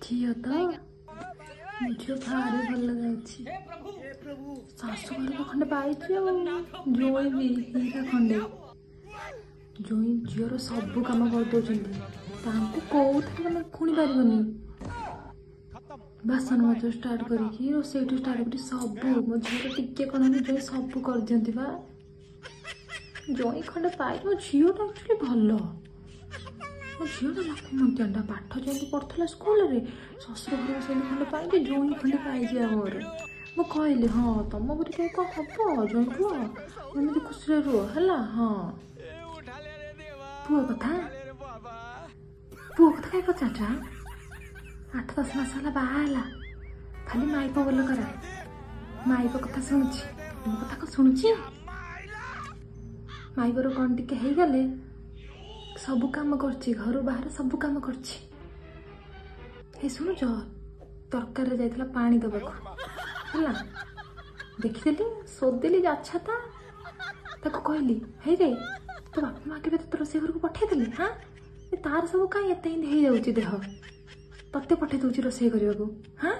झील तो झील भारी भल लगे शाशु घर खंडे पाई जोई भी हीरा खंडे जोई झीर सब कम करदे कौन खुणी पारनी बासन मज स्टार्ट करी रोसे स्टार्ट कर सब मो झील टिके कौन जो सब कर दिखती बा जोई खंडे पाई मो झीलटा एक्चुअली भल मो झीलटा लक्ष्मी मंत्रिया पाठ जमी पढ़ा स्कूल में शशुर घर से खंडे पाई जोई खंडे पाई मोर मु कहली हाँ तुम घर कौन हम जोई पुह एमती खुशी रुह है हाँ पुह कथा कहीं पचारा 8-10 मास है बाहर खाली माइप बोल करा माइप कथा शुणुची मो कथा को शुणुची माइपर कौन टिके हो गले सब काम करछि घर बाहर सब काम करछि शुणुच तरकारी जाइला पानी दबाक है देखीदेली सोदेली अच्छा था कहली हे रे तो बापा माँ के तो रोसे घर को पठेदेली हाँ तार सब कहीं एत हो देह तत्ते पठे दूसरी रोसे करने को हाँ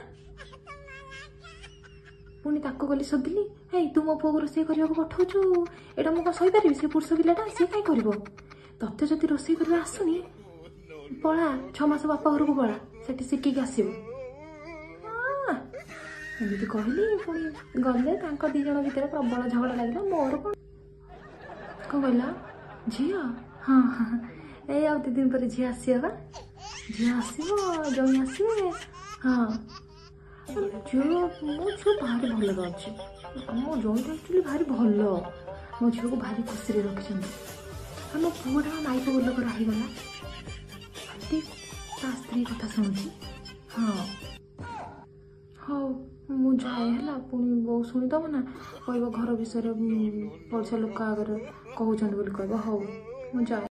पुणी ताको गली सोदिली हे तू मो पुओ को रोसे करने को पठाऊचु एटा मु कौन सहीपर से पुरुष पिलाटा सी कहीं कर तत्ते जदि रोसे कर आसुनी पला 6 मास बापा घर को पला से शिखिक आसब एमती कहली पुणी गले 2 जन भितर प्रबल झगड़ा लगे मोर कौन कहला झी हाँ हाँ ये आ 2 दिन पर झी आसबा झी आसो जमी आसवे हाँ झील मो झील भारी भल लगे मो जईटा एक्चुअली भारी भल मो झील को भारी खुशी रखी मो पुआटा माइप बोल करागला स्त्री कथा शुणुची हाँ हाँ मु जाए है पुणी बो शुणीदब ना कह घर विषय पड़ोसा लोक आगे कहते कह हौ मु जाए।